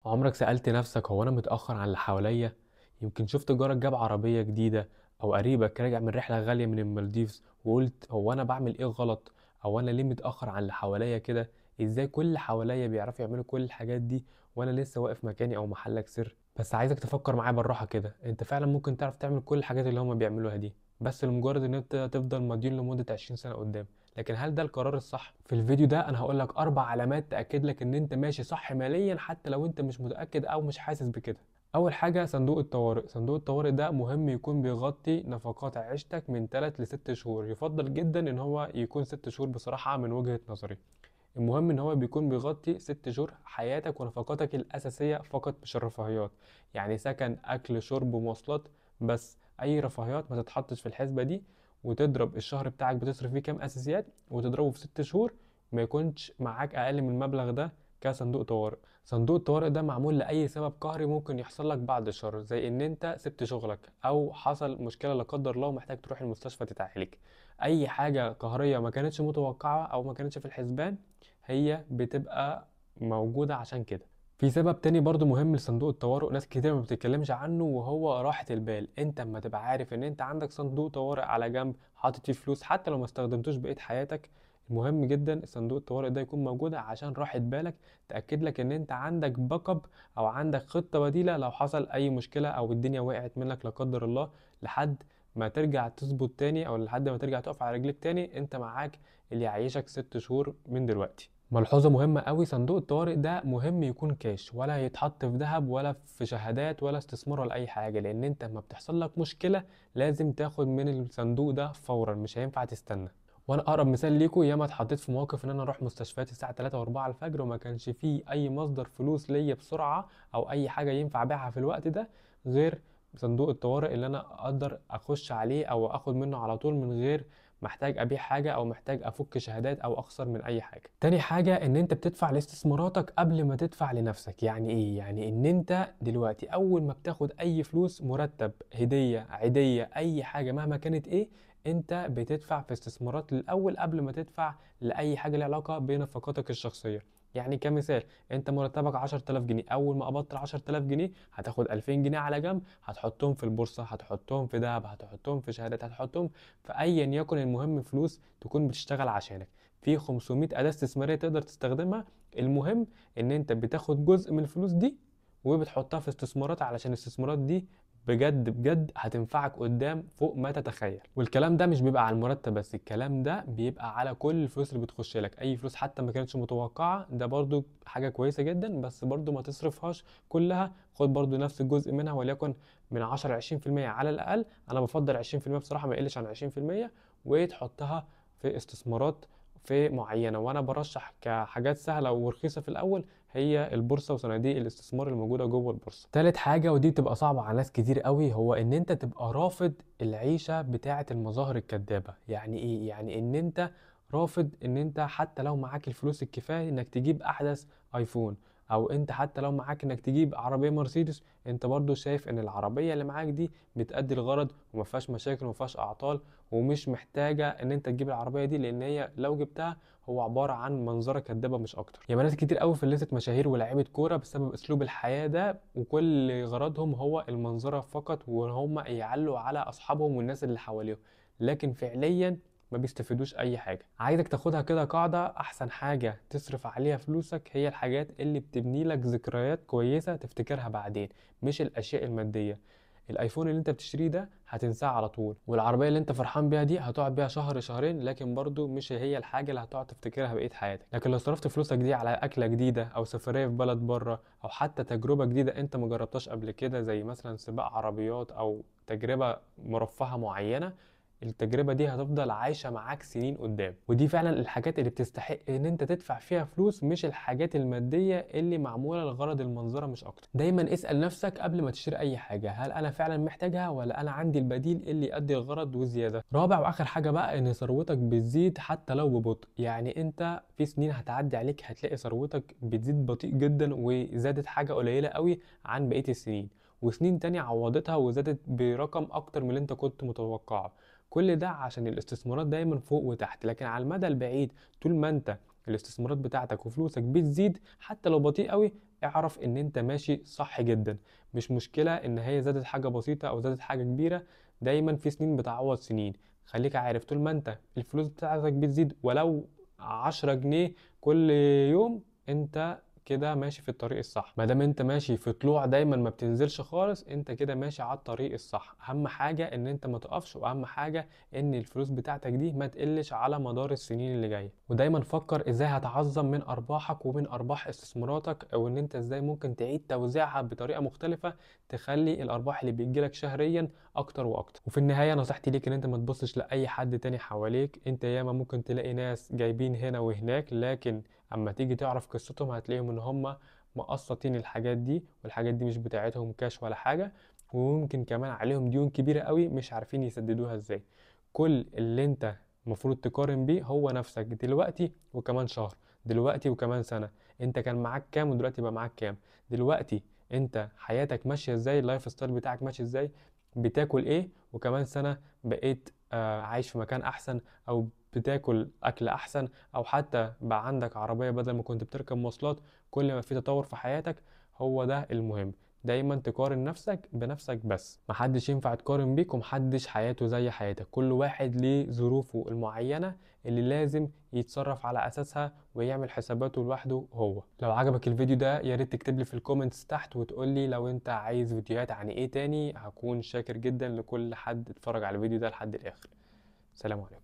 عمرك سألت نفسك هو أنا متأخر عن اللي حواليا؟ يمكن شفت جارك جاب عربية جديدة، أو قريبك راجع من رحلة غالية من المالديفز وقلت هو أنا بعمل إيه غلط؟ أو أنا ليه متأخر عن اللي حواليا كده؟ إزاي كل اللي حواليا بيعرفوا يعملوا كل الحاجات دي وأنا لسه واقف مكاني أو محلك سر؟ بس عايزك تفكر معايا بالراحة كده، أنت فعلا ممكن تعرف تعمل كل الحاجات اللي هما بيعملوها دي بس لمجرد إن أنت تفضل مديون لمدة 20 سنة قدام. لكن هل ده القرار الصح؟ في الفيديو ده انا هقول لك 4 علامات تاكد لك ان انت ماشي صح ماليا حتى لو انت مش متاكد او مش حاسس بكده. اول حاجه صندوق الطوارئ. صندوق الطوارئ ده مهم يكون بيغطي نفقات عيشتك من 3 ل 6 شهور، يفضل جدا ان هو يكون 6 شهور بصراحه من وجهه نظري. المهم ان هو بيكون بيغطي 6 شهور حياتك ونفقاتك الاساسيه فقط مش الرفاهيات، يعني سكن اكل شرب مواصلات بس. اي رفاهيات ما تتحطش في الحسبه دي، وتضرب الشهر بتاعك بتصرف فيه كام اساسيات وتضربه في 6 شهور، ما يكونش معاك اقل من المبلغ ده كصندوق طوارئ. صندوق الطوارئ ده معمول لاي سبب قهري ممكن يحصل لك بعد الشر، زي ان انت سبت شغلك او حصل مشكله لا قدر الله ومحتاج تروح المستشفى تتعالج. اي حاجه قهريه ما كانتش متوقعه او ما كانتش في الحسبان هي بتبقى موجودة عشان كده. في سبب تاني برضو مهم لصندوق الطوارئ ناس كتير ما بتتكلمش عنه، وهو راحة البال. انت اما تبقى عارف ان انت عندك صندوق طوارئ على جنب حاطط فيه فلوس حتى لو ما استخدمتوش بقية حياتك، مهم جدا صندوق الطوارئ ده يكون موجود عشان راحة بالك، تأكد لك ان انت عندك باك اب او عندك خطة بديلة لو حصل اي مشكلة او الدنيا وقعت منك لا قدر الله، لحد ما ترجع تظبط تاني او لحد ما ترجع تقف على رجليك تاني انت معاك اللي يعيشك 6 شهور من دلوقتي. ملحوظة مهمة قوي، صندوق الطوارئ ده مهم يكون كاش، ولا يتحط في ذهب ولا في شهادات ولا استثمار ولا اي حاجة، لان انت لما بتحصل لك مشكلة لازم تاخد من الصندوق ده فورا، مش هينفع تستنى. وانا اقرب مثال ليكم، ياما اتحطيت في موقف ان انا اروح مستشفيات الساعه 3 و4 الفجر وما كانش فيه اي مصدر فلوس ليا بسرعه او اي حاجه ينفع ابيعها في الوقت ده غير صندوق الطوارئ اللي انا اقدر اخش عليه او اخد منه على طول من غير محتاج ابيع حاجه او محتاج افك شهادات او اخسر من اي حاجه. تاني حاجه ان انت بتدفع لاستثماراتك قبل ما تدفع لنفسك. يعني ايه؟ يعني ان انت دلوقتي اول ما بتاخد اي فلوس، مرتب، هديه، عيديه، اي حاجه مهما كانت ايه، انت بتدفع في استثمارات الاول قبل ما تدفع لاي حاجه ليها علاقه بنفقاتك الشخصيه. يعني كمثال، انت مرتبك 10000 جنيه، اول ما قبضت ال 10000 جنيه هتاخد 2000 جنيه على جنب، هتحطهم في البورصه، هتحطهم في ذهب، هتحطهم في شهادات، هتحطهم في ايا يكن. المهم فلوس تكون بتشتغل عشانك. في 500 اداه استثماريه تقدر تستخدمها، المهم ان انت بتاخد جزء من الفلوس دي وبتحطها في استثمارات، علشان الاستثمارات دي بجد بجد هتنفعك قدام فوق ما تتخيل. والكلام ده مش بيبقى على المرتب بس، الكلام ده بيبقى على كل الفلوس اللي بتخش لك، اي فلوس حتى ما كانتش متوقعة، ده برضو حاجة كويسة جدا، بس برضو ما تصرفهاش كلها، خد برضو نفس الجزء منها، وليكن من 10 ل 20% على الاقل. انا بفضل 20% بصراحة، ما يقلش عن 20%، وتحطها في استثمارات في معينة. وانا برشح كحاجات سهلة ورخيصة في الاول هي البورصه وصناديق الاستثمار اللي موجوده جوه البورصه. تالت حاجه ودي بتبقى صعبه على ناس كتير قوي، هو ان انت تبقى رافض العيشه بتاعه المظاهر الكدابه. يعني ايه؟ يعني ان انت رافض ان انت حتى لو معاك الفلوس الكفايه انك تجيب احدث ايفون، او انت حتى لو معاك انك تجيب عربيه مرسيدس، انت برضو شايف ان العربيه اللي معاك دي بتأدي الغرض وما فيهاش مشاكل وما فيهاش اعطال، ومش محتاجه ان انت تجيب العربيه دي، لان هي لو جبتها هو عباره عن منظره كدابه مش اكتر. يا ناس كتير قوي فلست مشاهير ولاعيبه كوره بسبب اسلوب الحياه ده، وكل غرضهم هو المنظره فقط، وهم يعلوا على اصحابهم والناس اللي حواليهم، لكن فعليا ما بيستفيدوش اي حاجه. عايزك تاخدها كده قاعده، احسن حاجه تصرف عليها فلوسك هي الحاجات اللي بتبني لك ذكريات كويسه تفتكرها بعدين، مش الاشياء الماديه. الايفون اللي انت بتشتريه ده هتنساه على طول، والعربيه اللي انت فرحان بيها دي هتقعد بيها شهر شهرين، لكن برضو مش هي الحاجه اللي هتقعد تفتكرها بقيه حياتك. لكن لو صرفت فلوسك دي على اكله جديده او سفريه في بلد بره او حتى تجربه جديده انت ما جربتهاش قبل كده، زي مثلا سباق عربيات او تجربه مرفهه معينه، التجربة دي هتفضل عايشة معاك سنين قدام. ودي فعلا الحاجات اللي بتستحق ان انت تدفع فيها فلوس، مش الحاجات المادية اللي معمولة لغرض المنظرة مش اكتر. دايما اسأل نفسك قبل ما تشتري اي حاجة، هل انا فعلا محتاجها ولا انا عندي البديل اللي يؤدي الغرض وزيادة. رابع واخر حاجة بقى ان ثروتك بتزيد حتى لو ببطء. يعني انت في سنين هتعدي عليك هتلاقي ثروتك بتزيد بطيء جدا، وزادت حاجة قليلة قوي عن بقية السنين، وسنين تانية عوضتها وزادت برقم اكتر من اللي انت كنت متوقعه. كل ده عشان الاستثمارات دايما فوق وتحت، لكن على المدى البعيد طول ما انت الاستثمارات بتاعتك وفلوسك بتزيد حتى لو بطيء قوي، اعرف ان انت ماشي صح جدا. مش مشكلة ان هي زادت حاجة بسيطة او زادت حاجة كبيرة، دايما في سنين بتعوض سنين. خليك عارف طول ما انت الفلوس بتاعتك بتزيد ولو 10 جنيه كل يوم، انت كده ماشي في الطريق الصح. ما دام انت ماشي في طلوع دايما ما بتنزلش خالص، انت كده ماشي على الطريق الصح. اهم حاجة ان انت ما تقفش، واهم حاجة ان الفلوس بتاعتك دي ما تقلش على مدار السنين اللي جاية. ودايما فكر ازاي هتعظم من ارباحك ومن ارباح استثماراتك، او ان انت ازاي ممكن تعيد توزيعها بطريقة مختلفة تخلي الارباح اللي بتجيلك شهريا اكتر واكتر. وفي النهاية نصيحتي ليك ان انت ما تبصش لاي حد تاني حواليك. انت ياما ممكن تلاقي ناس جايبين هنا وهناك، لكن اما تيجي تعرف قصتهم هتلاقيهم ان هم مقسطين الحاجات دي، والحاجات دي مش بتاعتهم كاش ولا حاجة، وممكن كمان عليهم ديون كبيرة قوي مش عارفين يسددوها ازاي. كل اللي انت المفروض تقارن بيه هو نفسك دلوقتي وكمان شهر، دلوقتي وكمان سنة. انت كان معاك كام ودلوقتي بقى معاك كام؟ دلوقتي انت حياتك ماشية ازاي، اللايف ستايل بتاعك ماشي ازاي، بتاكل ايه، وكمان سنة بقيت عايش في مكان احسن، او بتاكل اكل احسن، او حتى بقى عندك عربية بدل ما كنت بتركب مواصلات. كل ما في تطور في حياتك هو ده المهم. دايما تقارن نفسك بنفسك بس، محدش ينفع تقارن بيك، ومحدش حياته زي حياتك. كل واحد ليه ظروفه المعينة اللي لازم يتصرف على اساسها ويعمل حساباته لوحده. هو لو عجبك الفيديو ده يا ريت تكتب لي في الكومنتس تحت وتقول لي لو انت عايز فيديوهات عن ايه تاني. هكون شاكر جدا لكل حد اتفرج على الفيديو ده لحد الاخر. سلام عليكم.